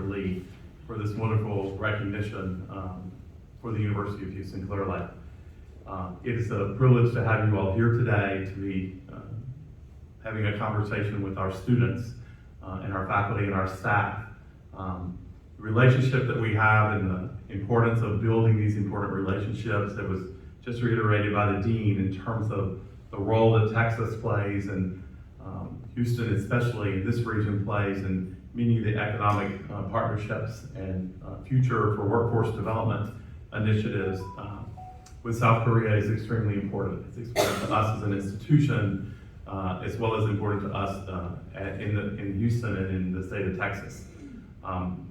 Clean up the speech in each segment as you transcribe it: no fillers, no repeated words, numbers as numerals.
Lee for this wonderful recognition for the University of Houston Clear Lake. It is a privilege to have you all here today to be having a conversation with our students and our faculty and our staff. The relationship that we have and the importance of building these important relationships that was just reiterated by the Dean in terms of the role that Texas plays and Houston especially in this region plays in many of the economic partnerships and future for workforce development initiatives with South Korea is extremely important. It's important to us as an institution as well as important to us in Houston and in the state of Texas.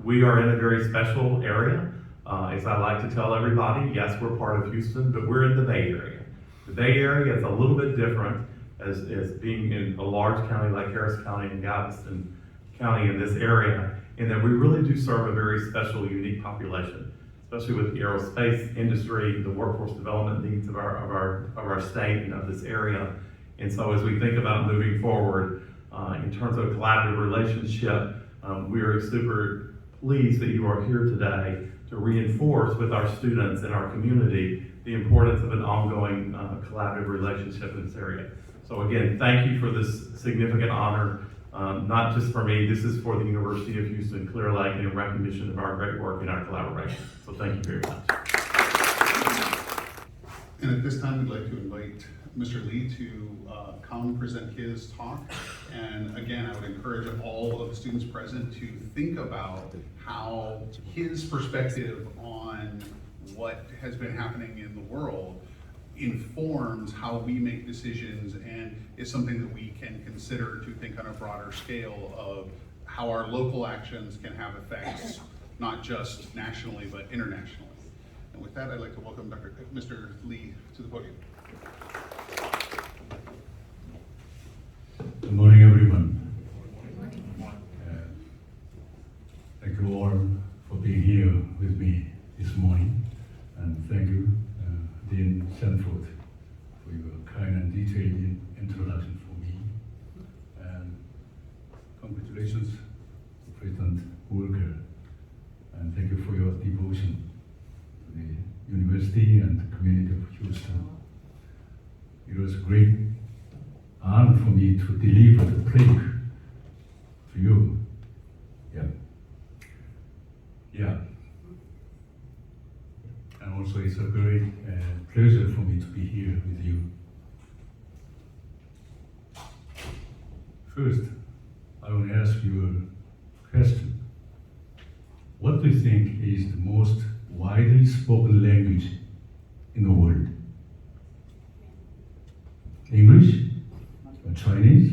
We are in a very special area. As I like to tell everybody, yes, we're part of Houston, but we're in the Bay Area. The Bay Area is a little bit different as being in a large county like Harris County and Galveston County in this area, in that we really do serve a very special, unique population, especially with the aerospace industry, the workforce development needs of our state and of this area. And so as we think about moving forward in terms of a collaborative relationship, we are super pleased that you are here today to reinforce with our students and our community the importance of an ongoing collaborative relationship in this area. So again, thank you for this significant honor, not just for me, this is for the University of Houston Clear Lake in recognition of our great work and our collaboration. So thank you very much. And at this time, we'd like to invite Mr. Lee to come present his talk. And again, I would encourage all of the students present to think about how his perspective on what has been happening in the world informs how we make decisions and is something that we can consider to think on a broader scale of how our local actions can have effects, not just nationally, but internationally. And with that, I'd like to welcome Mr. Lee to the podium. Good morning, everyone. Thank you all for being here with me this morning. And thank you, Dean Sanford, for your kind and detailed introduction for me. And congratulations, President Uhcl, and thank you for your devotion to the University and the community of Houston. It was a great honor for me to deliver the plaque to you. Yeah. And also it's a great pleasure for me to be here with you. First, I want to ask you a question. What do you think is the most widely spoken language in the world? English? Or Chinese?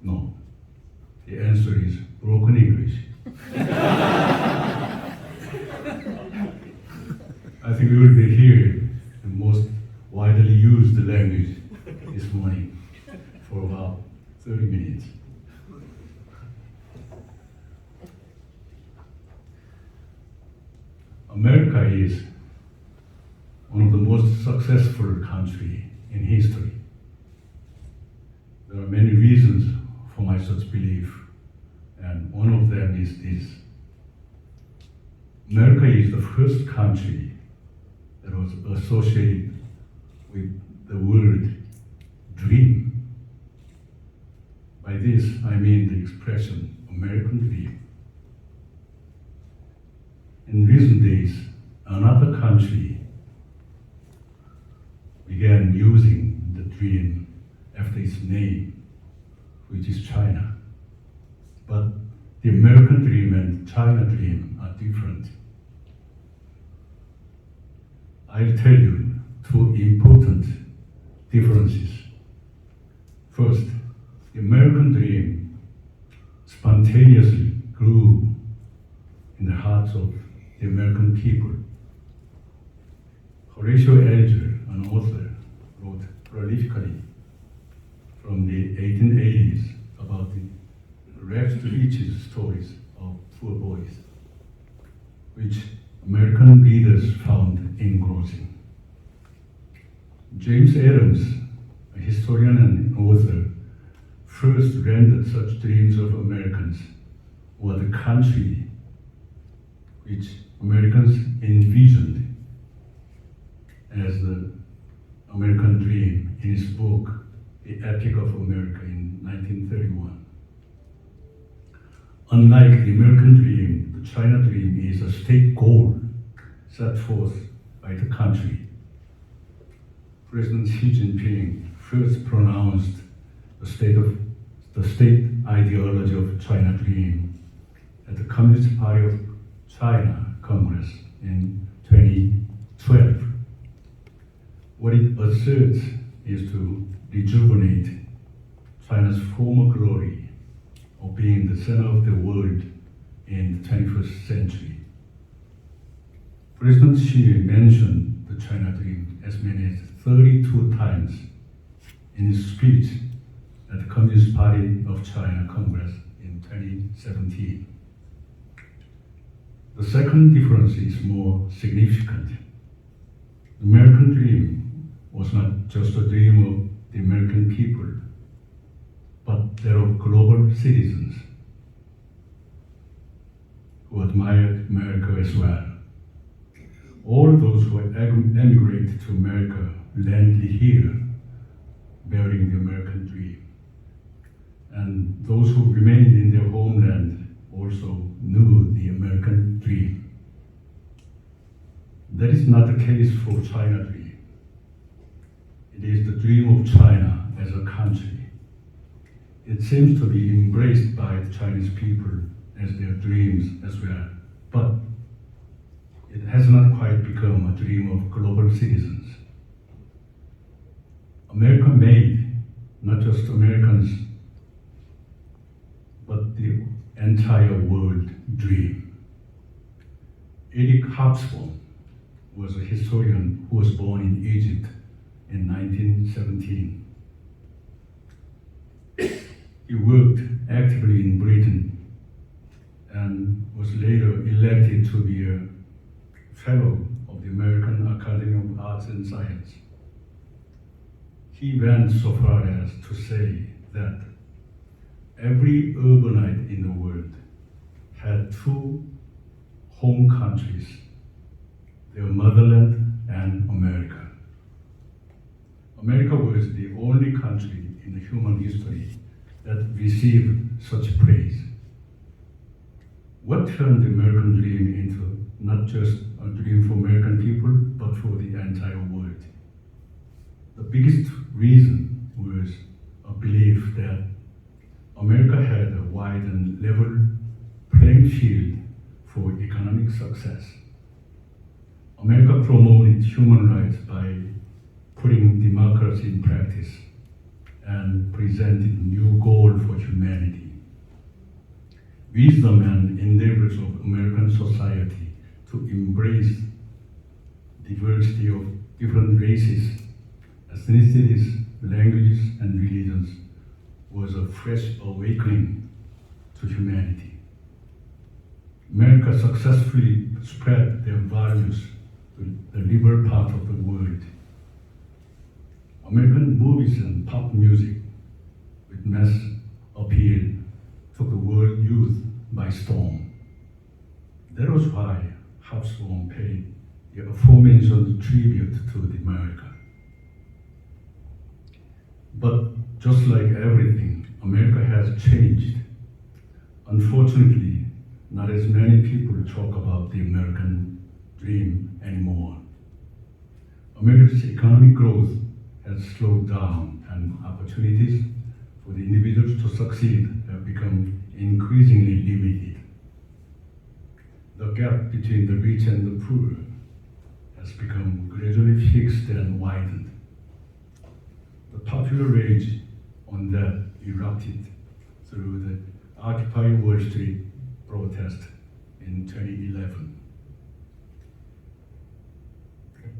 No. The answer is broken English. I think we will be here the most widely used language this morning for about 30 minutes. America is one of the most successful countries in history. There are many reasons for my such belief, and one of them is this. America is the first country that was associated with the word dream. By this, I mean the expression American dream. In recent days, another country began using the dream after its name, which is China. But the American dream and China dream are different. I'll tell you two important differences. First, the American dream spontaneously grew in the hearts of the American people. Horatio Alger, an author, wrote prolifically from the 1880s about the rags to riches stories of poor boys, which American readers found engrossing. James Adams, a historian and author, first rendered such dreams of Americans or the country which Americans envisioned as the American dream in his book, The Epic of America in 1931. Unlike the American dream, the China dream is a state goal set forth by the country. President Xi Jinping first pronounced the state ideology of China dream at the Communist Party of China Congress in 2012. What it asserts is to rejuvenate China's former glory of being the center of the world in the 21st century. President Xi mentioned the China dream as many as 32 times in his speech at the Communist Party of China Congress in 2017. The second difference is more significant. The American dream was not just a dream of the American people, but that of global citizens who admired America as well. All those who emigrated to America landed here bearing the American dream. And those who remained in their homeland also knew the American dream. That is not the case for China dream. It is the dream of China as a country. It seems to be embraced by the Chinese people as their dreams as well, but it has not quite become a dream of global citizens. America made not just Americans, but the entire world dream. Eric Hobsbawm was a historian who was born in Egypt in 1917. He worked actively in Britain and was later elected to be a fellow of the American Academy of Arts and Science. He went so far as to say that every urbanite in the world had two home countries, their motherland and America. America was the only country in the human history that received such praise. What turned the American dream into not just a dream for American people, but for the entire world? The biggest reason was a belief that America had a wide and level playing field for economic success. America promoted human rights by putting democracy in practice and presented a new goal for humanity. Wisdom and endeavors of American society to embrace diversity of different races, ethnicities, languages, and religions was a fresh awakening to humanity. America successfully spread their values to the liberal part of the world. American movies and pop music with mass appeal took the world youth by storm. That was why Hobsbawm paid the aforementioned tribute to the America. But just like everything, America has changed. Unfortunately, not as many people talk about the American dream anymore. America's economic growth has slowed down, and opportunities for the individuals to succeed have become increasingly limited. The gap between the rich and the poor has become gradually fixed and widened. The popular rage on that erupted through the Occupy Wall Street protest in 2011.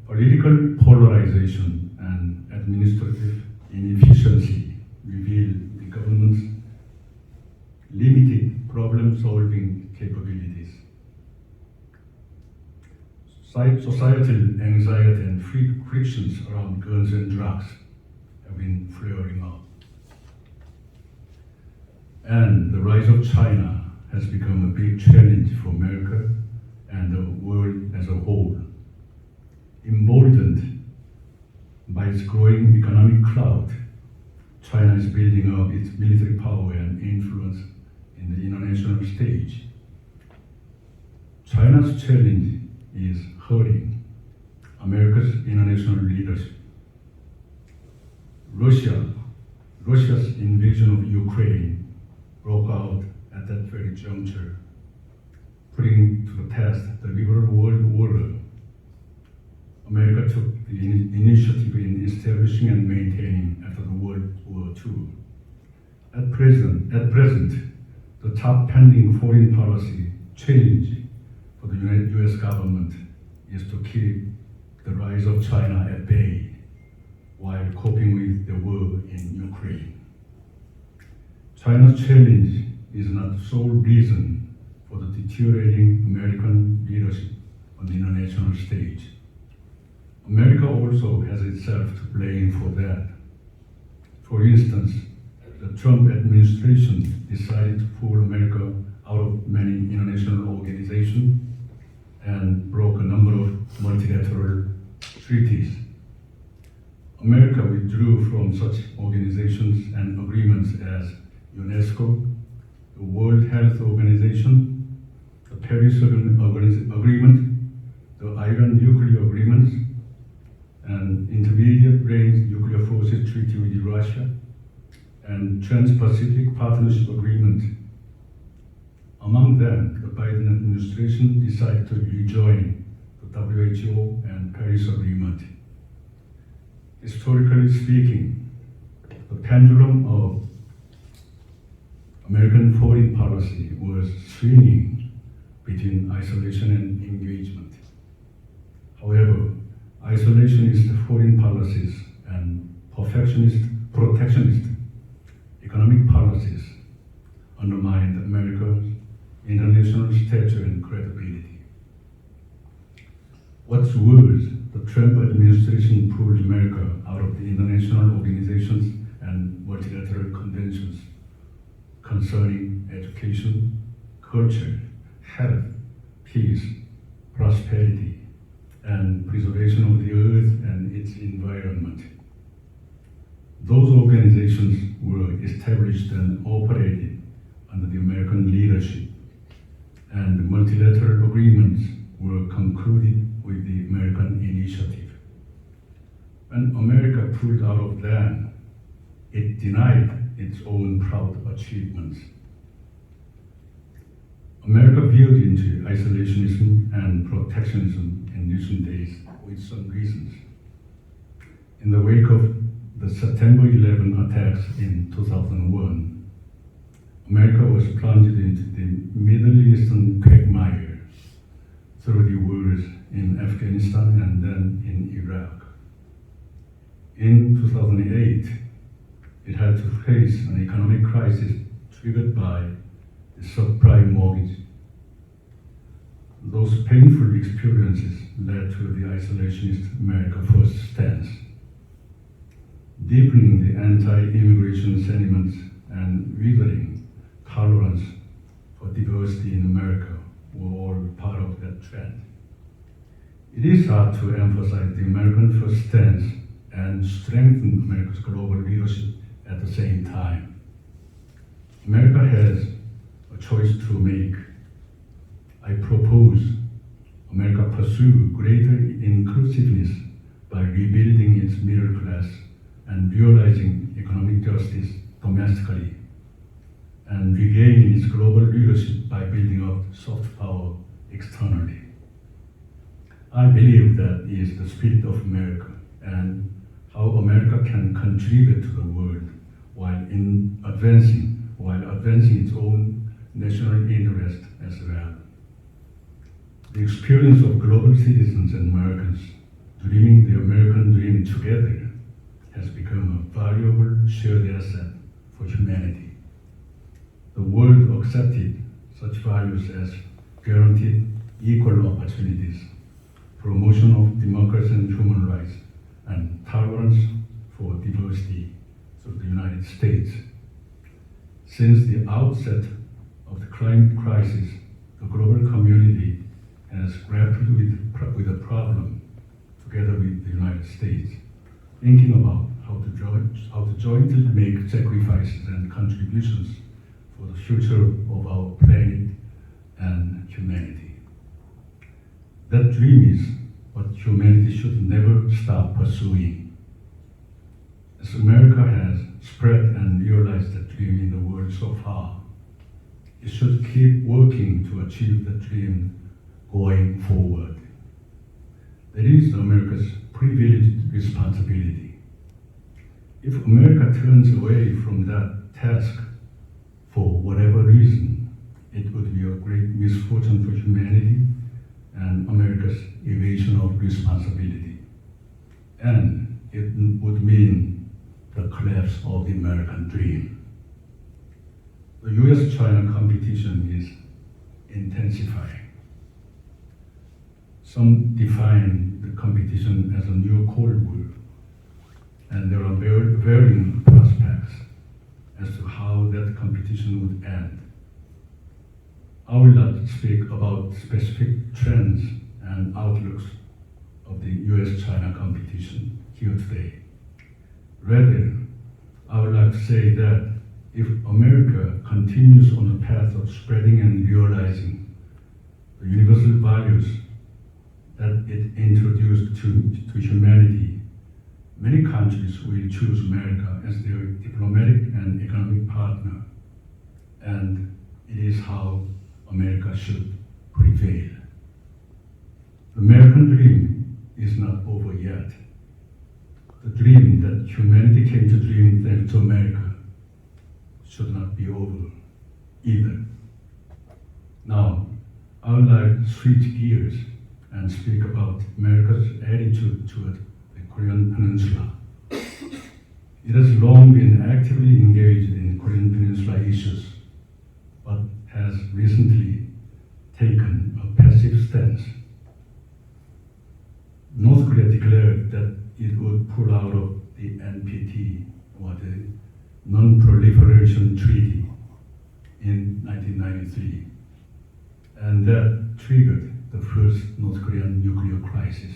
Political polarization and administrative inefficiency reveal the government's limited problem-solving capabilities. Societal anxiety and frictions around guns and drugs have been flaring up. And the rise of China has become a big challenge for America and the world as a whole. Emboldened by its growing economic clout, China is building up its military power and influence in the international stage. China's challenge is hurting America's international leadership. Russia's invasion of Ukraine broke out at that very juncture, putting to the test the liberal world order. America took the initiative in establishing and maintaining after the World War II. At present, the top pending foreign policy challenge for the US government is to keep the rise of China at bay while coping with the war in Ukraine. China's challenge is not the sole reason for the deteriorating American leadership on the international stage. America also has itself to blame for that. For instance, the Trump administration decided to pull America out of many international organizations and broke a number of multilateral treaties. America withdrew from such organizations and agreements as UNESCO, the World Health Organization, the Paris Agreement, the Iran nuclear agreements, and intermediate-range nuclear forces treaty with Russia, and Trans-Pacific Partnership Agreement. Among them, the Biden administration decided to rejoin the WHO and Paris Agreement. Historically speaking, the pendulum of American foreign policy was swinging between isolation and engagement. However, isolationist foreign policies and protectionist economic policies undermined America's international stature and credibility. What's worse, the Trump administration pulled America out of the international organizations and multilateral conventions concerning education, culture, health, peace, prosperity, and preservation of the earth and its environment. Those organizations were established and operated under the American leadership, and the multilateral agreements were concluded with the American initiative. When America pulled out of them, it denied its own proud achievements. America veered into isolationism and protectionism in recent days with some reasons. In the wake of the September 11 attacks in 2001, America was plunged into the Middle Eastern quagmire through the wars in Afghanistan and then in Iraq. In 2008, it had to face an economic crisis triggered by the subprime mortgage. Those painful experiences led to the isolationist America First stance, deepening the anti-immigration sentiments and withering tolerance for diversity in America were all part of that trend. It is hard to emphasize the American First stance and strengthen America's global leadership at the same time. America has a choice to make. I propose America pursue greater inclusiveness by rebuilding its middle class and realizing economic justice domestically, and regaining its global leadership by building up soft power externally. I believe that is the spirit of America and how America can contribute to the world while advancing its own national interest as well. The experience of global citizens and Americans dreaming the American dream together has become a valuable shared asset for humanity. The world accepted such values as guaranteed equal opportunities, promotion of democracy and human rights, and tolerance for diversity through the United States. Since the outset of the climate crisis, the global community has grappled with the problem together with the United States, thinking about how to jointly make sacrifices and contributions for the future of our planet and humanity. That dream is what humanity should never stop pursuing. As America has spread and realized that dream in the world so far, it should keep working to achieve the dream going forward. That is America's privileged responsibility. If America turns away from that task for whatever reason, it would be a great misfortune for humanity and America's evasion of responsibility. And it would mean the collapse of the American dream. The US-China competition is intensifying. Some define the competition as a new Cold War, and there are varying prospects as to how that competition would end. I will not speak about specific trends and outlooks of the US-China competition here today. Rather, I would like to say that if America continues on the path of spreading and realizing the universal values that it introduced to humanity, many countries will choose America as their diplomatic and economic partner, and it is how America should prevail. The American dream is not over yet. The dream that humanity came to dream thanks to America should not be over either. Now, I would like to switch gears and speak about America's attitude toward the Korean Peninsula. It has long been actively engaged in Korean Peninsula issues, but has recently taken a passive stance. North Korea declared that it would pull out of the NPT, or the Non-Proliferation Treaty, in 1993, and that triggered the first North Korean nuclear crisis.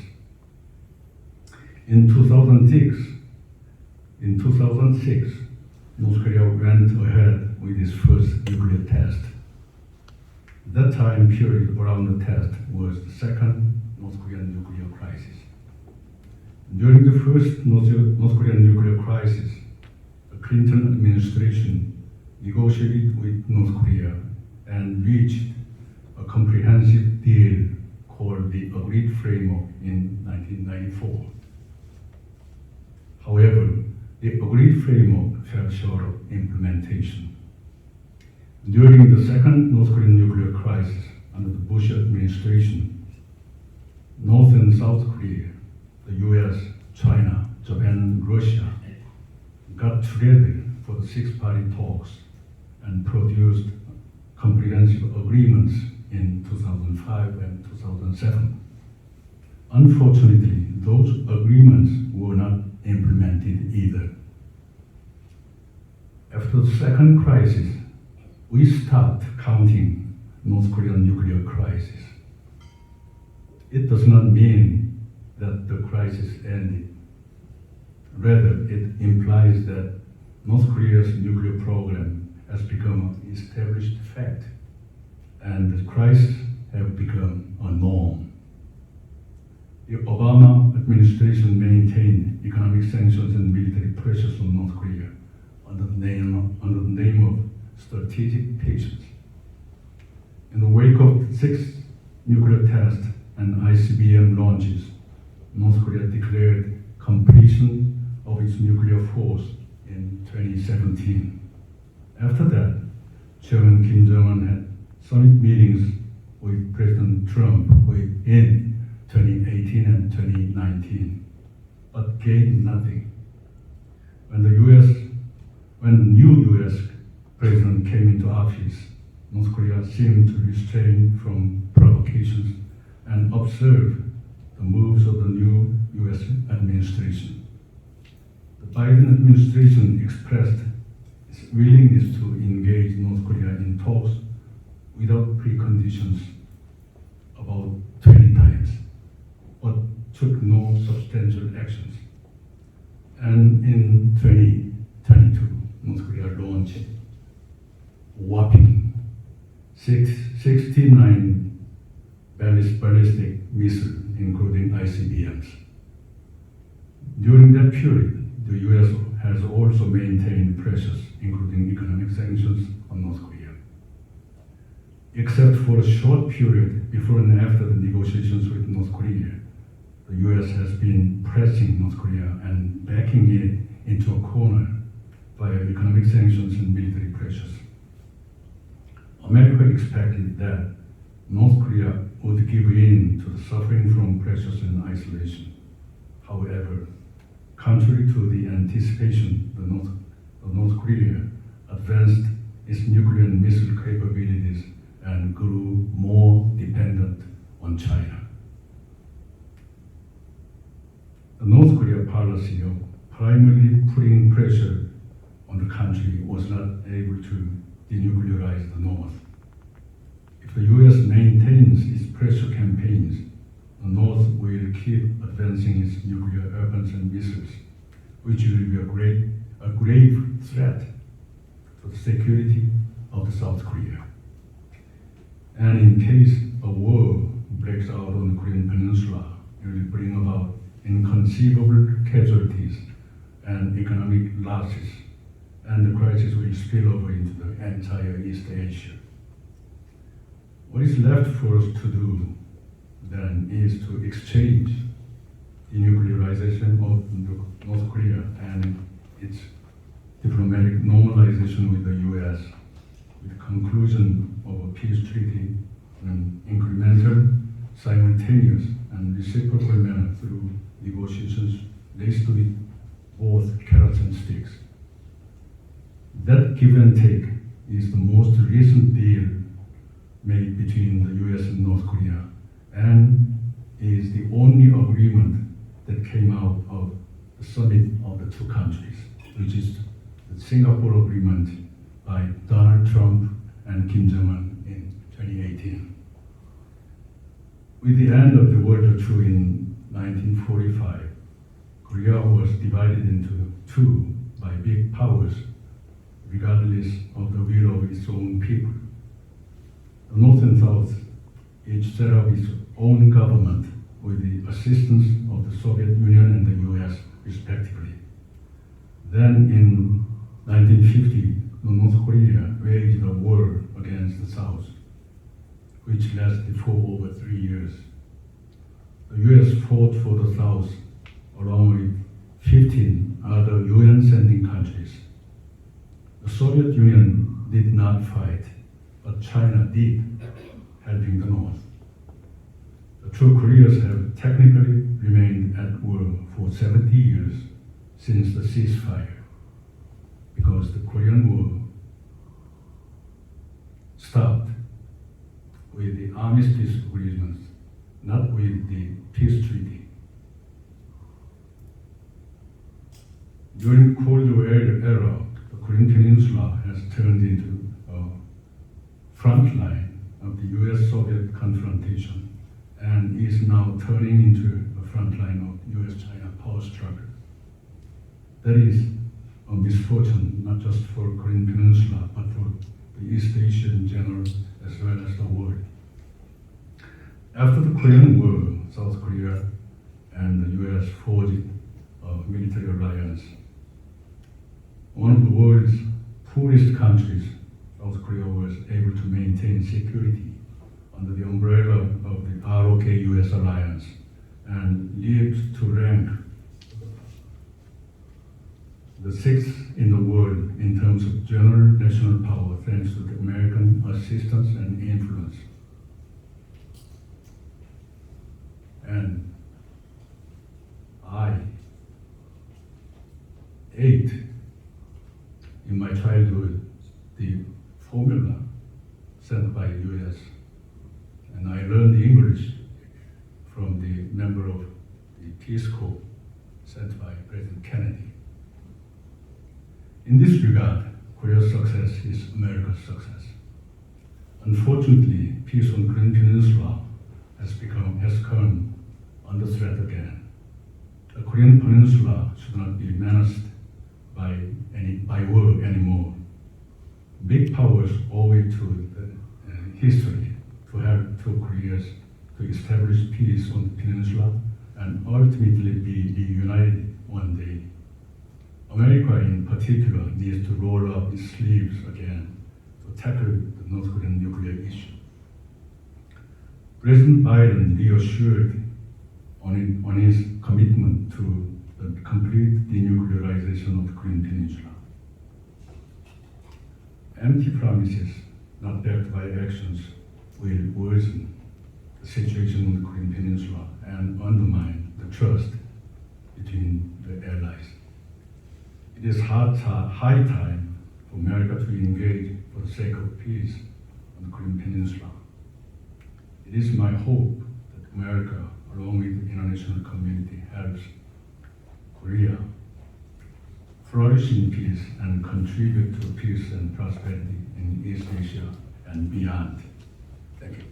In 2006, North Korea went ahead with its first nuclear test. That time period around the test was the second North Korean nuclear crisis. During the first North Korean nuclear crisis, the Clinton administration negotiated with North Korea and reached a comprehensive deal called the Agreed Framework in 1994. However, the Agreed Framework fell short of implementation. During the second North Korean nuclear crisis under the Bush administration, North and South Korea, the US, China, Japan, and Russia got together for the six-party talks and produced comprehensive agreements in 2005 and 2007. Unfortunately, those agreements were not implemented either. After the second crisis, we stopped counting North Korean nuclear crisis. It does not mean that the crisis ended. Rather, it implies that North Korea's nuclear program has become an established fact, and the crisis have become a norm. The Obama administration maintained economic sanctions and military pressures on North Korea under the name of strategic patience. In the wake of the sixth nuclear test and ICBM launches, North Korea declared completion of its nuclear force in 2017. After that, Chairman Kim Jong-un had summit meetings with President Trump in 2018 and 2019, but gained nothing. When the new US president came into office, North Korea seemed to restrain from provocations and observe the moves of the new US administration. The Biden administration expressed its willingness to engage North Korea in talks without preconditions. about 20 times, but took no substantial actions. And in 2022, North Korea launched whopping 69 ballistic missiles, including ICBMs. During that period, the US has also maintained pressures, including economic sanctions on North Korea. Except for a short period before and after the negotiations with North Korea, the US has been pressing North Korea and backing it into a corner via economic sanctions and military pressures. America expected that North Korea would give in to the suffering from pressures and isolation. However, contrary to the anticipation, the North Korea advanced its nuclear and missile capabilities and grew more dependent on China. The North Korea policy of primarily putting pressure on the country was not able to denuclearize the North. If the US maintains its pressure campaigns, the North will keep advancing its nuclear weapons and missiles, which will be a grave threat to the security of the South Korea. And in case a war breaks out on the Korean Peninsula, it will bring about inconceivable casualties and economic losses, and the crisis will spill over into the entire East Asia. What is left for us to do then is to exchange denuclearization of North Korea and its diplomatic normalization with the US, with conclusion of a peace treaty in an incremental, simultaneous, and reciprocal manner through negotiations laced with both carrots and sticks. That give and take is the most recent deal made between the US and North Korea, and is the only agreement that came out of the summit of the two countries, which is the Singapore Agreement by Donald Trump and Kim Jong-un in 2018. With the end of the World War II in 1945, Korea was divided into two by big powers, regardless of the will of its own people. The North and South each set up its own government with the assistance of the Soviet Union and the US, respectively. Then in 1950, the North Korea waged a war against the South, which lasted for over 3 years. The US fought for the South along with 15 other UN-sending countries. The Soviet Union did not fight, but China did, helping the North. The two Koreas have technically remained at war for 70 years since the ceasefire, because the Korean War stopped with the armistice agreements, not with the peace treaty. During the Cold War era, the Korean Peninsula has turned into a front line of the US-Soviet confrontation and is now turning into a front line of US-China power struggle. That is a misfortune, not just for Korean Peninsula, but for the East Asia in general, as well as the world. After the Korean War, South Korea and the US forged a military alliance. One of the world's poorest countries, South Korea was able to maintain security under the umbrella of the ROK-US alliance and lived to rank the 6th in the world in terms of general national power, thanks to the American assistance and influence. And I ate in my childhood the formula sent by US, and I learned English from the member of the Peace Corps sent by President Kennedy. In this regard, Korea's success is America's success. Unfortunately, peace on Korean Peninsula has come under threat again. The Korean Peninsula should not be menaced by war anymore. Big powers owe it to the history to help two Koreas to establish peace on the peninsula and ultimately be reunited one day. America in particular needs to roll up its sleeves again to tackle the North Korean nuclear issue. President Biden reassured on his commitment to the complete denuclearization of the Korean Peninsula. Empty promises not backed by actions will worsen the situation on the Korean Peninsula and undermine the trust between the allies. It is high time for America to engage for the sake of peace on the Korean Peninsula. It is my hope that America, along with the international community, helps Korea flourish in peace and contribute to peace and prosperity in East Asia and beyond. Thank you.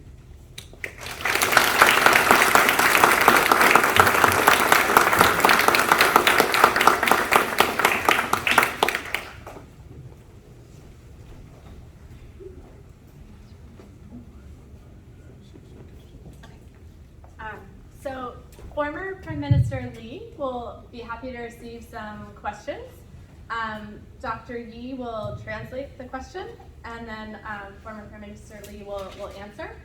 So former Prime Minister Lee will be happy to receive some questions. Dr. Yi will translate the question, and then former Prime Minister Lee will answer.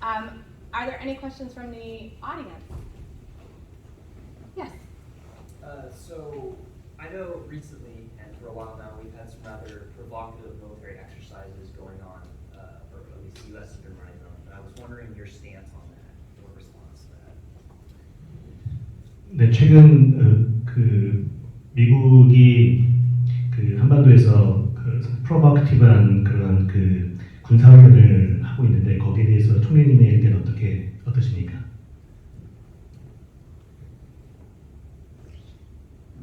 Are there any questions from the audience? Yes. So I know recently and for a while now we've had some rather provocative military exercises going on, or at least the U.S. has been running them. And I was wondering your stance on that, your response to that. 네, 최근 미국이 한반도에서 프로보커티브한 그런 군사훈련을 하고 있는데 거기에 대해서 총리님의 의견 어떠십니까?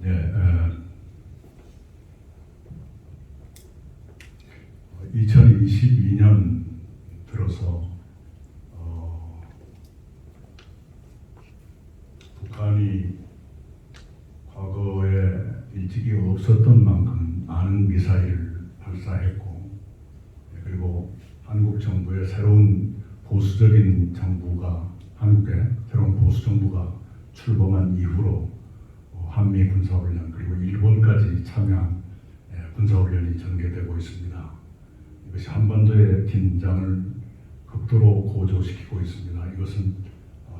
네, 2022년 들어서 북한이 과거에 일찍이 없었던 만큼 많은 미사일을 발사했고, 그리고 한국 정부의 새로운 보수적인 정부가 한국의 새로운 보수 정부가 출범한 이후로 한미 군사훈련 그리고 일본까지 참여한 군사훈련이 전개되고 있습니다. 이것이 한반도의 긴장을 극도로 고조시키고 있습니다. 이것은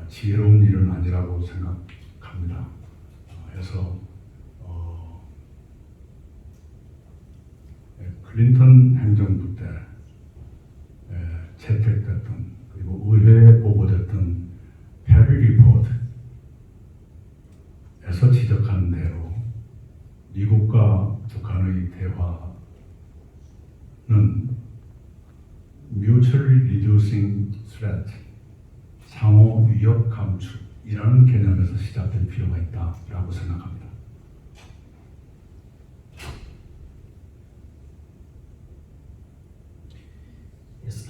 지혜로운 일은 아니라고 생각합니다. 그래서 클린턴 행정부 때 채택됐던 그리고 의회에 보고됐던 페리 리포트에서 지적한 대로 미국과 북한의 대화는 mutually reducing threat, 상호 위협 감축이라는 개념에서 시작될 필요가 있다라고 생각합니다. Yes.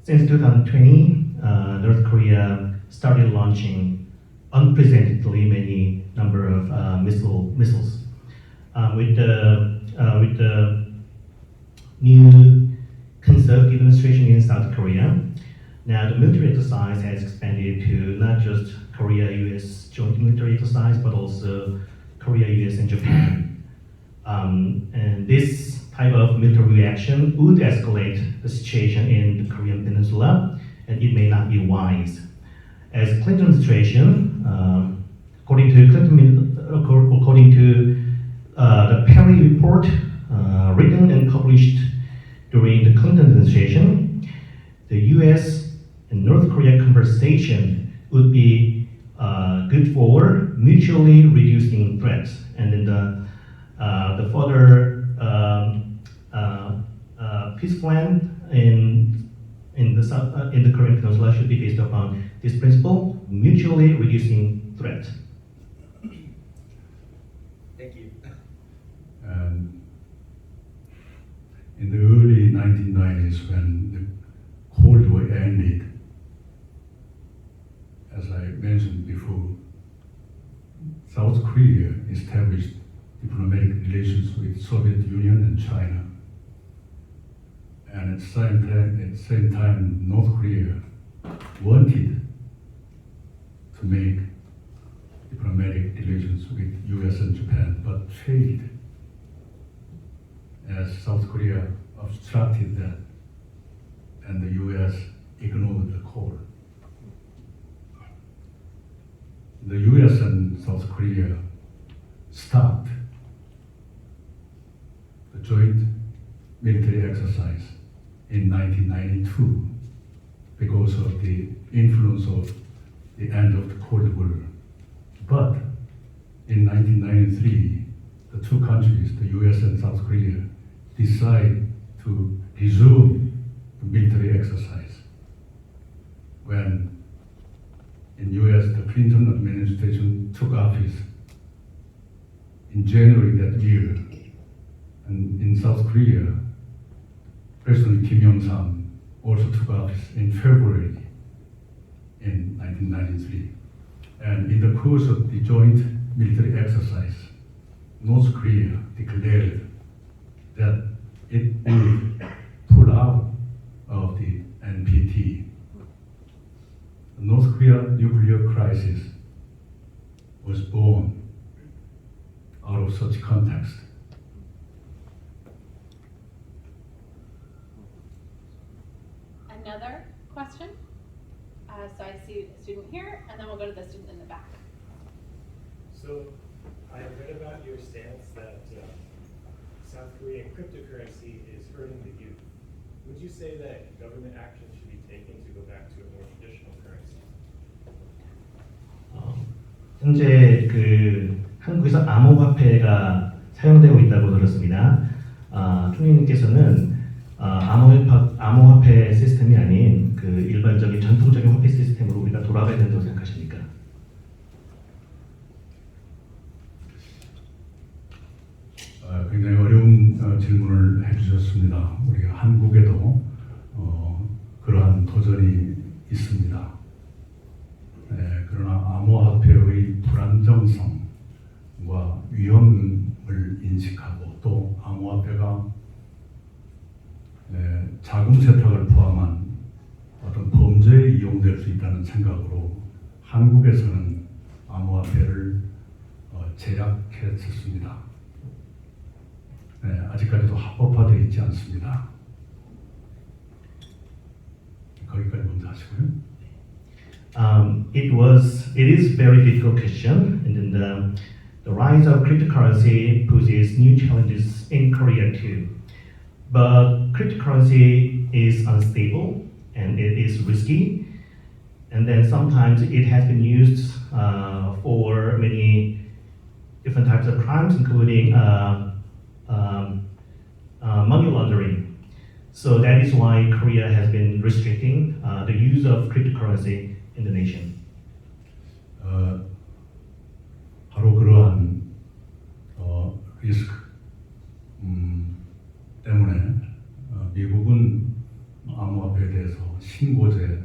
Since 2020, North Korea started launching unprecedentedly many number of missiles. With the new conservative administration in South Korea, now the military exercise has expanded to not just Korea-US joint military exercise, but also Korea, US, and Japan. And this type of military reaction would escalate the situation in the Korean Peninsula, and it may not be wise. As Clinton administration, according to the Perry report written and published during the Clinton administration, the U.S. and North Korea conversation would be good for mutually reducing threats, and then the further peace plan in the Korean Peninsula should be based upon this principle: mutually reducing threat. Thank you. And in the early 1990s, when the Cold War ended, as I mentioned before, South Korea established diplomatic relations with Soviet Union and China. And at the same time, North Korea wanted to make diplomatic relations with US and Japan, but failed, as South Korea obstructed that, and the US ignored the call. The US and South Korea stopped the joint military exercise in 1992 because of the influence of the end of the Cold War. But in 1993, the two countries, the US and South Korea, decided to resume the military exercise. When in US, the Clinton administration took office in January that year, and in South Korea, President Kim Jong-un also took office in February in 1993. And in the course of the joint military exercise, North Korea declared that it would pull out of the NPT. The North Korea nuclear crisis was born out of such context. Another question? So I see a student here, and then we'll go to the student in the back. So I read about your stance that South Korean cryptocurrency is hurting the youth. Would you say that government action should be taken to go back to a more traditional currency? 현재 그 한국에서 암호화폐가 사용되고 있다고 들었습니다. 총리님께서는 암호화폐 시스템이 아닌 그 일반적인 전통적인 화폐 시스템으로 우리가 돌아가야 된다고 생각하십니까? 굉장히 어려운 질문을 해주셨습니다. 우리 한국에도 그러한 도전이 있습니다. 그러나 암호화폐의 불안정성과 위험을 인식하고 또 암호화폐가 자금 세탁을 포함한 어떤 범죄에 이용될 수 있다는 생각으로 한국에서는 암호화폐를 제약했었습니다. 아직까지도 합법화되어 있지 않습니다. 거기까지 먼저 하시고요. It is very difficult question, and then the rise of cryptocurrency poses new challenges in Korea too. But cryptocurrency is unstable and it is risky, and then sometimes it has been used for many different types of crimes, including money laundering. So that is why Korea has been restricting the use of cryptocurrency in the nation. 바로 그러한 리스크 때문에 미국은 암호화폐에 대해서 신고제를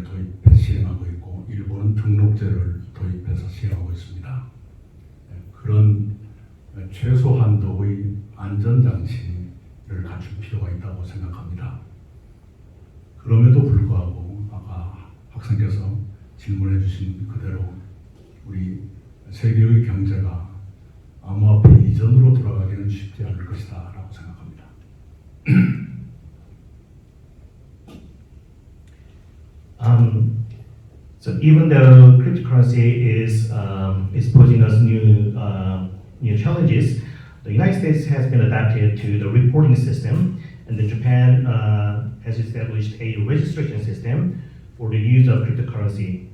도입해 시행하고 있고 일본은 등록제를 도입해서 시행하고 있습니다. 그런 최소한도의 안전장치를 갖출 필요가 있다고 생각합니다. 그럼에도 불구하고 아까 학생께서 질문해 주신 그대로 우리 세계의 경제가 암호화폐 이전으로 돌아가기는 쉽지 않을 것이다 라고 생각합니다. So even though cryptocurrency is posing us new challenges, the United States has been adapted to the reporting system, and then Japan has established a registration system for the use of cryptocurrency.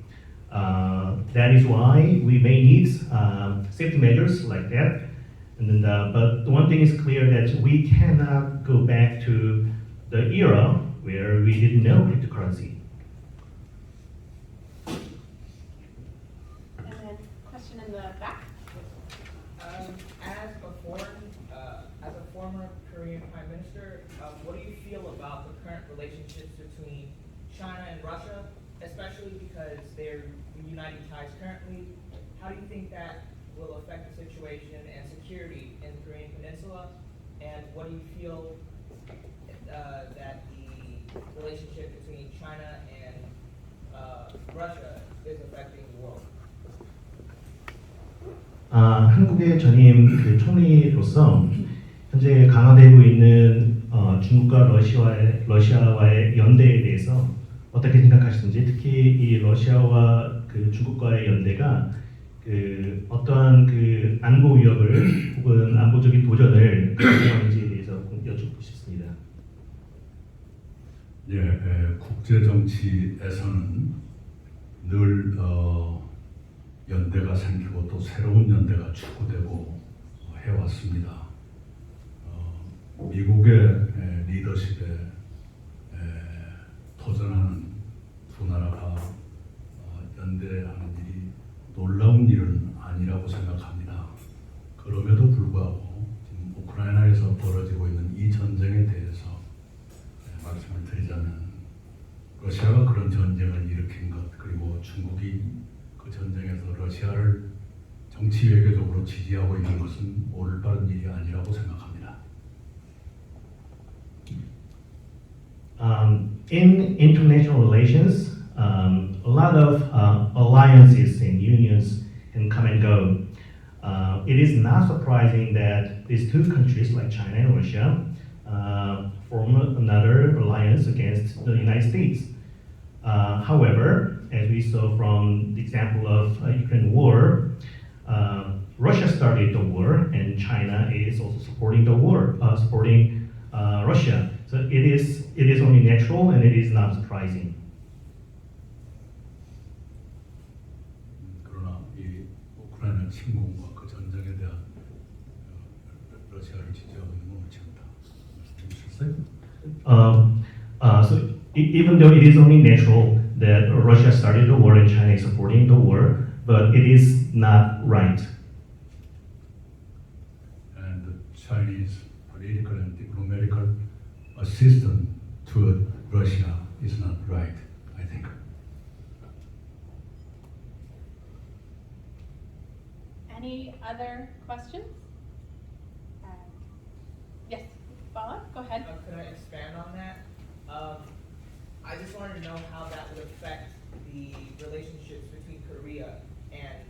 That is why we may need safety measures like that. And then but the one thing is clear that we cannot go back to the era where we didn't know cryptocurrency. And then question in the back. As a former Korean Prime Minister, what do you feel about the current relationships between China and Russia, especially because they're uniting ties currently. How do you think that will affect the situation and security in the Korean Peninsula? And what do you feel that the relationship between China and Russia is affecting the world? 한국의 전임 그 총리로서 현재 강화되고 있는 중국과 러시아와의 연대에 대해서 어떻게 생각하시는지, 특히 이 러시아와 그 중국과의 연대가 그 어떠한 그 안보 위협을 혹은 안보적인 도전을 가져오는지에 대해서 여쭙고 싶습니다. 국제 정치에서는 늘 연대가 생기고 또 새로운 연대가 추구되고 해왔습니다. 미국의 리더십에 도전하는 두 나라가 연대하는 일이 놀라운 일은 아니라고 생각합니다. 그럼에도 불구하고 지금 우크라이나에서 벌어지고 있는 이 전쟁에 대해서 말씀을 드리자면, 러시아가 그런 전쟁을 일으킨 것, 그리고 중국이 그 전쟁에서 러시아를 정치 외교적으로 지지하고 있는 것은 올바른 일이 아니라고 생각합니다. In international relations, a lot of alliances and unions can come and go. It is not surprising that these two countries, like China and Russia, form another alliance against the United States. However, as we saw from the example of Ukraine war, Russia started the war, and China is also supporting the war, supporting Russia. So it is only natural, and it is not surprising. 그러나 이 우크라이나 침공과 그 전쟁에 대한 러시아를 지지하고 있는 건 옳지 않다. 말씀해 주셨어요? So even though it is only natural that Russia started the war and China is supporting the war, but it is not right. And the Chinese political and diplomatical assistance to Russia is not right, I think. Any other questions? Yes, Bala, go ahead. Could I expand on that? I just wanted to know how that would affect the relationships between Korea and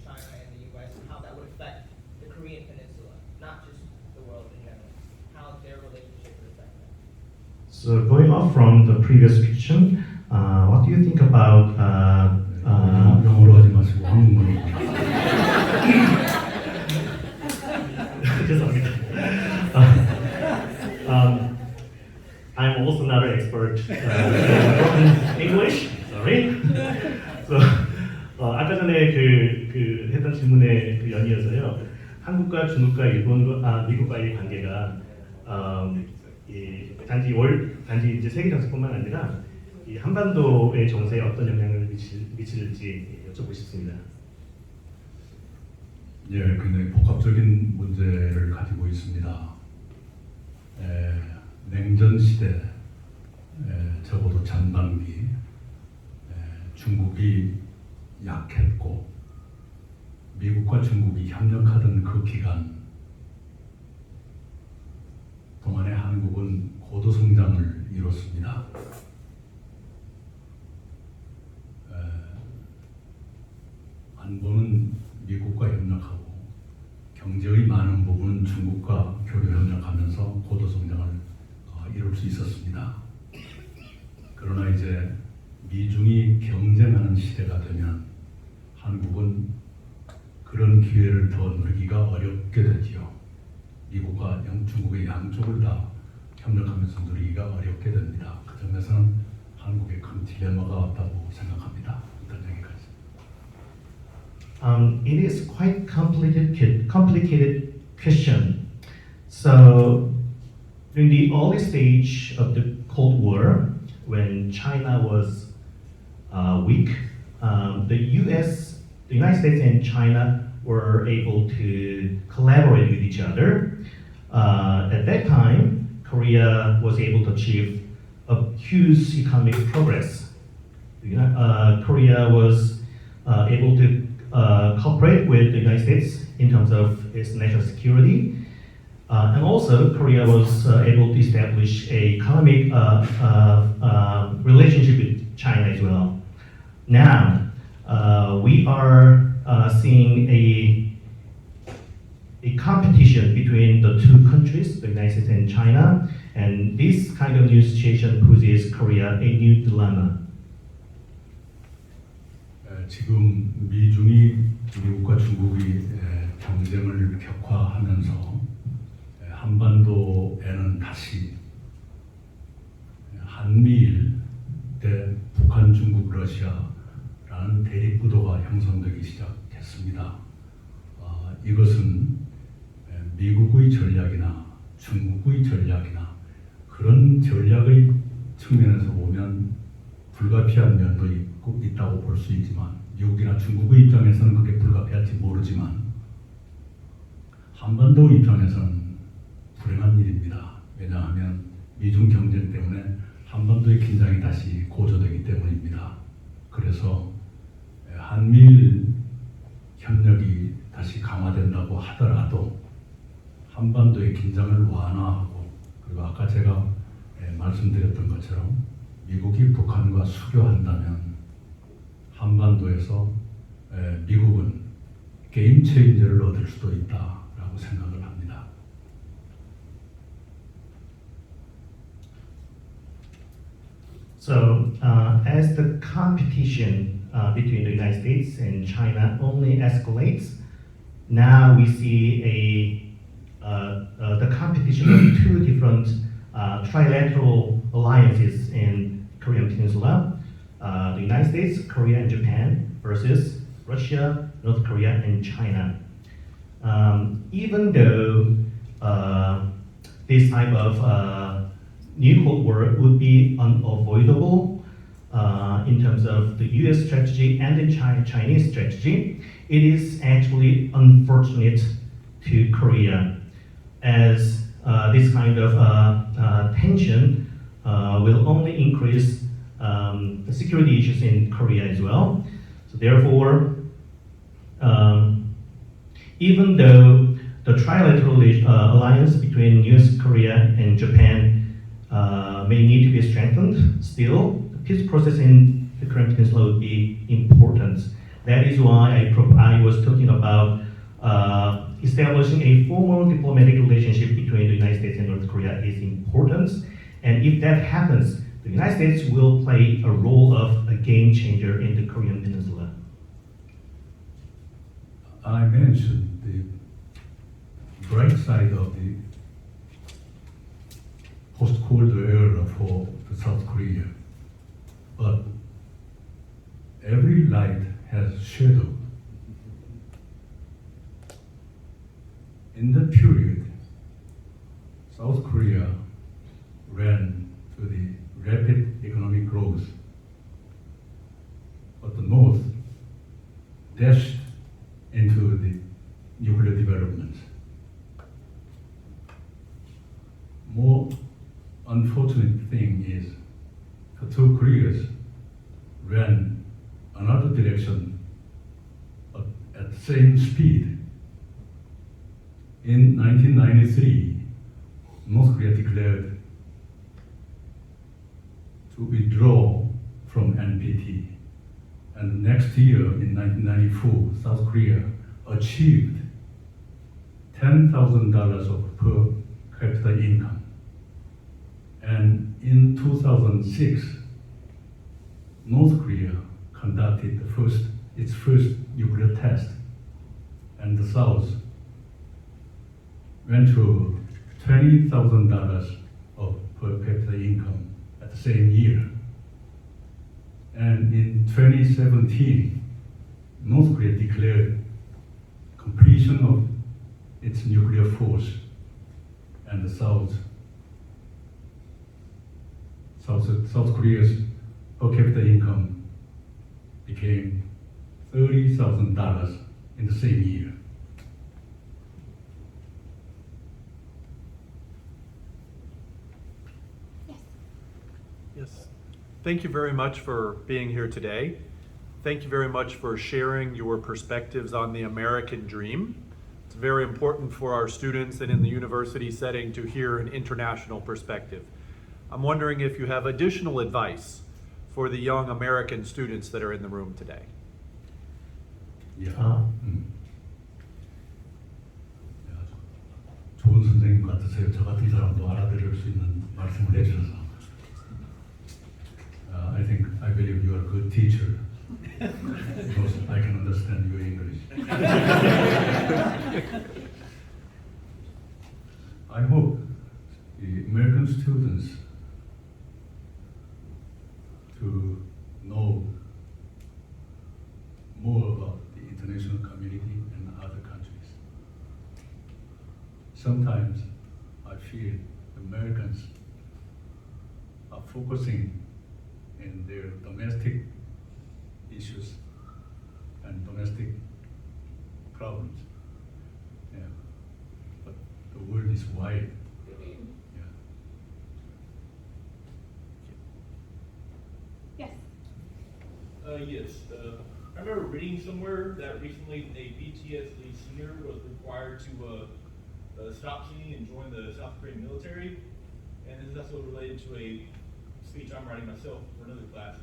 China and the U.S., and how that would affect the Korean Peninsula, not just the world in general, how their relationship would affect that. So going off from the previous question, what do you think about 영어로 하지 마시고 한국말로. 죄송합니다. I'm also not an expert in English. Sorry. So 아까 전에 그 했던 질문에 그 연이어서요. 한국과 중국과 일본과 미국과의 관계가 단지 이제 세계 정세뿐만 아니라 이 한반도의 정세에 어떤 영향을 미칠지 여쭤보고 싶습니다. 굉장히 복합적인 문제를 가지고 있습니다. 냉전 시대, 적어도 전반기, 중국이 약했고 미국과 중국이 협력하던 그 기간 동안에 한국은 고도 성장을 이뤘습니다. 안보는 미국과 협력하고 경제의 많은 부분은 중국과 교류 협력하면서 고도 성장을 이룰 수 있었습니다. 그러나 이제 미중이 경쟁하는 시대가 되면 한국은 그런 기회를 더 누리기가 어렵게 되지요. 미국과 중국의 양쪽을 다 협력하면서 누리기가 어렵게 됩니다. 그 점에서는 한국에 큰 딜레마가 왔다고 생각합니다. 일단 여기까지. It is quite complicated question. So during the early stage of the Cold War, when China was weak, the United States and China were able to collaborate with each other. At that time, Korea was able to achieve a huge economic progress. Korea was able to cooperate with the United States in terms of its national security. And also, Korea was able to establish a economic relationship with China as well. Now, we are seeing a competition between the two countries, the United States and China, and this kind of new situation poses Korea a new dilemma. 지금 미국과 중국이 경쟁을 격화하면서 한반도에는 다시 한미일 대 북한, 중국, 러시아라는 대립 구도가 형성되기 시작했습니다. 이것은 미국의 전략이나 중국의 전략이나 그런 전략의 측면에서 보면 불가피한 면도 있다고 볼 수 있지만 미국이나 중국의 입장에서는 그게 불가피할지 모르지만 한반도 입장에서는 불행한 일입니다. 왜냐하면 미중 경쟁 때문에 한반도의 긴장이 다시 고조되기 때문입니다. 그래서 한미일 협력이 다시 강화된다고 하더라도 한반도의 긴장을 완화하고 그리고 아까 제가 말씀드렸던 것처럼 미국이 북한과 수교한다면 한반도에서 미국은 게임 체인저를 얻을 수도 있다라고 생각을 합니다. So, as the competition between the United States and China only escalates, now we see the competition of two different trilateral alliances in Korean Peninsula: the United States, Korea, and Japan versus Russia, North Korea, and China. Even though this type of new Cold War would be unavoidable in terms of the US strategy and the Chinese strategy, it is actually unfortunate to Korea, as this kind of tension will only increase the security issues in Korea as well. So therefore, even though the trilateral alliance between US, Korea, and Japan may need to be strengthened, still, the peace process in the Korean Peninsula would be important. That is why I was talking about establishing a formal diplomatic relationship between the United States and North Korea is important. And if that happens, the United States will play a role of a game changer in the Korean Peninsula. I mentioned the bright side of the post-Cold War era for South Korea, but every light has shadow. In that period, South Korea ran to the rapid economic growth, but the North dashed into the nuclear development. More unfortunate thing is the two Koreas ran another direction but at the same speed. In 1993, North Korea declared to withdraw from NPT. And next year, in 1994, South Korea achieved $10,000 of per capita income. And in 2006, North Korea conducted its first nuclear test, and the South went to $20,000 of per capita income at the same year. And in 2017, North Korea declared completion of its nuclear force, and the South Korea's per capita income became $30,000 in the same year. Thank you very much for being here today. Thank you very much for sharing your perspectives on the American dream. It's very important for our students and in the university setting to hear an international perspective. I'm wondering if you have additional advice for the young American students that are in the room today. 예. 좋은 선생님 같으세요. 저 같은 사람도 알아들을 수 있는 말씀을 해주셔서. I believe you are a good teacher because I can understand your English. I hope the American students to know more about the international community and other countries. Sometimes I feel Americans are focusing in their domestic issues and domestic problems. Yeah. But the world is wide. Yeah. Yes. Yes. I remember reading somewhere that recently a BTS lead singer was required to stop singing and join the South Korean military. And this is also related to a speech I'm writing myself for another class.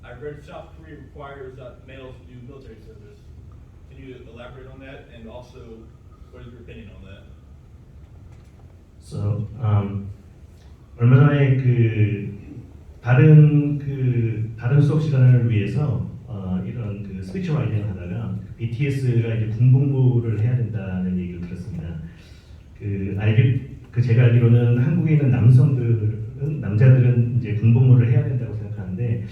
I read South Korea requires males to do military service. Can you elaborate on that? And also, what is your opinion on that? So, 얼마 전에 다른 수업 시간을 위해서 이런 스피치 라이팅을 하다가 BTS가 이제 군복무를 해야 된다는 얘기를 들었습니다. 제가 알기로는 한국에 있는 남자들은 이제 군복무를 해야 된다고 생각하는데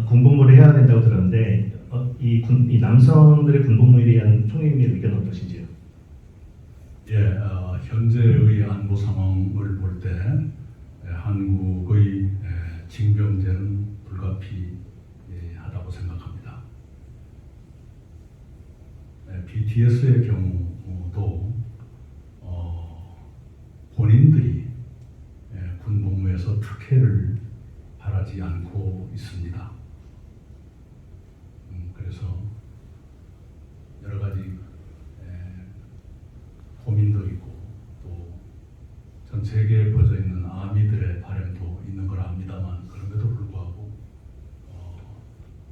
군복무를 해야 된다고 들었는데 이 남성들의 군복무에 대한 총리님의 의견은 어떠신지요? 예, 현재의 안보 상황을 볼 때 한국의 징병제는 불가피하다고 생각합니다. BTS의 경우도 본인들이 군복무에서 특혜를 바라지 않고 있습니다. 그래서 여러 가지 고민도 있고 또 전 세계에 퍼져 있는 아미들의 바램도 있는 걸 압니다만 그럼에도 불구하고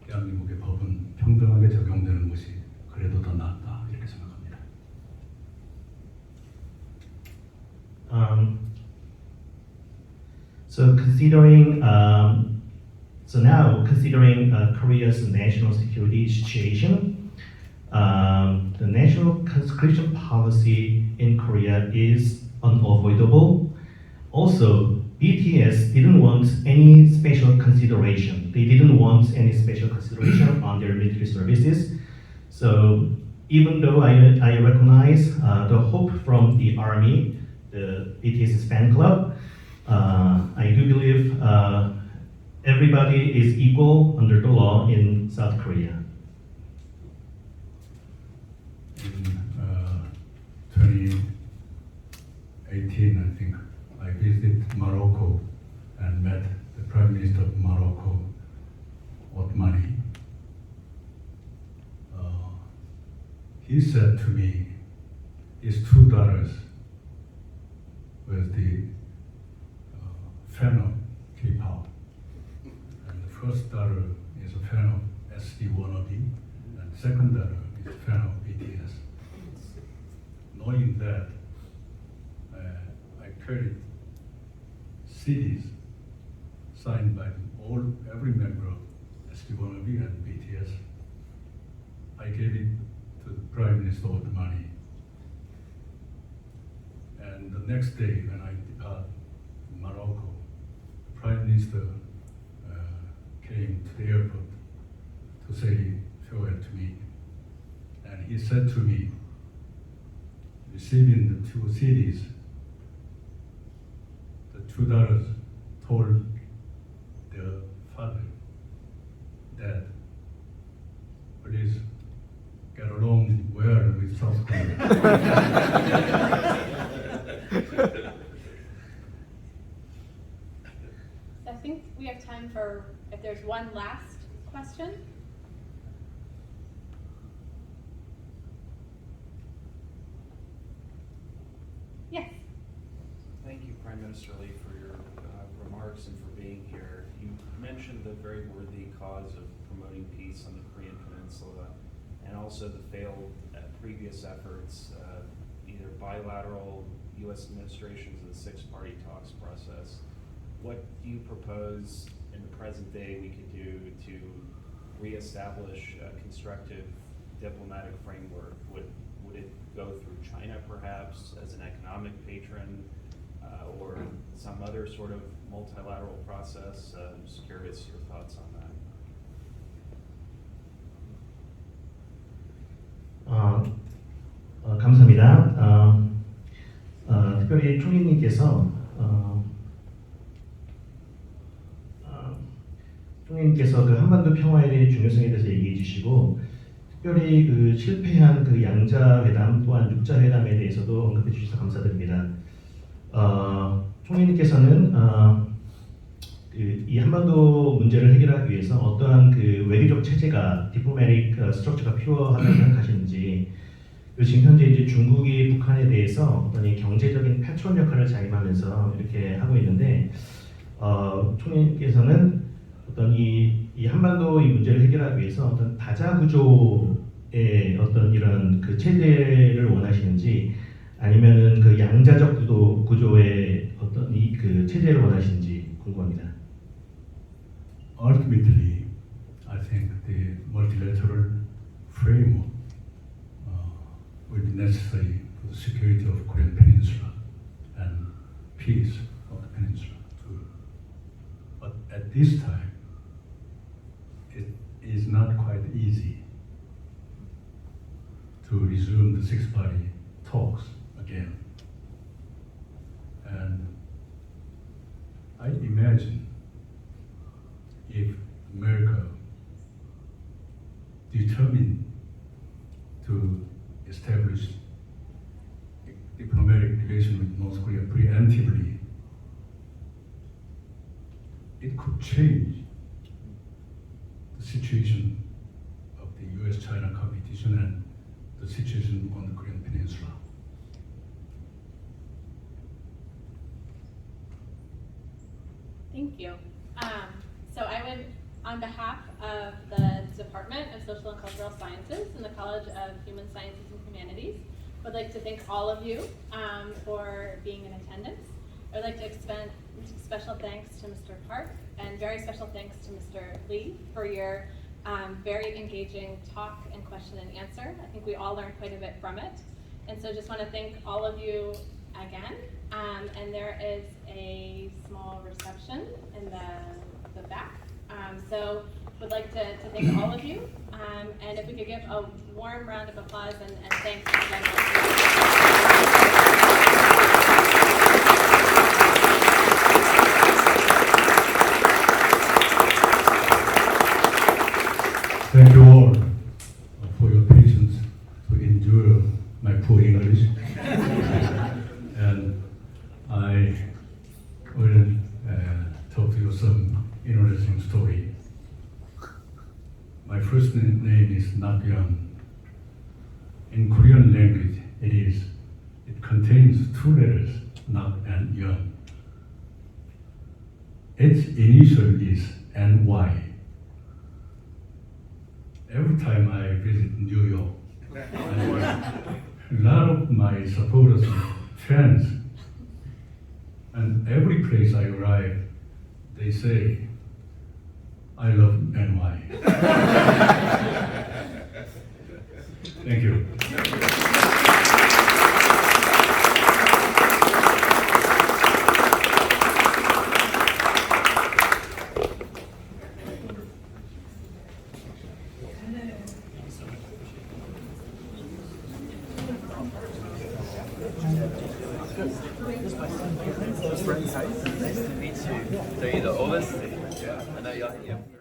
대한민국의 법은 평등하게 적용되는 것이 그래도 더 낫다 이렇게 생각합니다. So now considering Korea's national security situation, the national conscription policy in Korea is unavoidable. Also, BTS didn't want any special consideration. They didn't want any special consideration on their military services. So even though I recognize the hope from the army, the BTS fan club, I do believe everybody is equal under the law in South Korea. In 2018, I think, I visited Morocco and met the Prime Minister of Morocco, Othmani. He said to me, his two daughters was the fan of K-pop. And the first daughter is a fan of SD wannabe, and second daughter is a fan of BTS. Knowing that, I carried CDs signed by every member of SD wannabe and BTS. I gave it to the Prime Minister with the money. And the next day, when I depart from Morocco, the Prime Minister came to the airport to say farewell to me. And he said to me, receiving the two CDs, the two daughters told their father, Dad, please get along well with South Korea. question? Yes. Thank you, Prime Minister Lee, for your remarks and for being here. You mentioned the very worthy cause of promoting peace on the Korean Peninsula and also the failed previous efforts, either bilateral U.S. administrations of the six-party talks process. What do you propose in the present day we could do to reestablish a constructive diplomatic framework? Would it go through China perhaps as an economic patron, or some other sort of multilateral process? I'm just curious your thoughts on that. 감사합니다. 특별히 총리님께서 총리님께서 그 한반도 평화에 대해 중요성에 대해서 얘기해 주시고, 특별히 그 실패한 그 양자 회담 또한 육자 회담에 대해서도 언급해 주셔서 감사드립니다. 총리님께서는 이 한반도 문제를 해결하기 위해서 어떠한 그 외교적 체제가 디플로마틱 스트럭처가 필요하다고 생각하시는지, 그리고 지금 현재 이제 중국이 북한에 대해서 어떤 이 경제적인 패트론 역할을 자임하면서 이렇게 하고 있는데, 총리님께서는 어떤 이 한반도 이 문제를 해결하기 위해서 어떤 다자 구조의 어떤 이런 그 체제를 원하시는지, 아니면은 그 양자적 구조의 어떤 이 그 체제를 원하시는지 궁금합니다. Ultimately, I think the multilateral framework will be necessary for the security of Korean Peninsula and peace of the peninsula too. But at this time, it is not quite easy to resume the six-party talks again. And I imagine if America determined to establish diplomatic relations with North Korea preemptively, it could change the situation of the US-China competition and the situation on the Korean Peninsula. Thank you. So I would, on behalf of the Department of Social and Cultural Sciences and the College of Human Sciences and Humanities, would like to thank all of you for being in attendance. I would like to extend special thanks to Mr. Park and very special thanks to Mr. Lee for your very engaging talk and question and answer. I think we all learned quite a bit from it. And so just want to thank all of you again. And there is a small reception in the back. So would like to thank all of you. And if we could give a warm round of applause and thanks again. Thank you all for your patience to endure my poor English. And I will talk to you some interesting story. My first name is Nakyeon. In Korean language, it contains two letters, Nak and Yeon. Its initial is NY. Every time I visit New York, a lot of my supporters and fans, and every place I arrive, they say, I love NY. Thank you. Nice to meet you. So you're the oldest? Yeah. I know you're.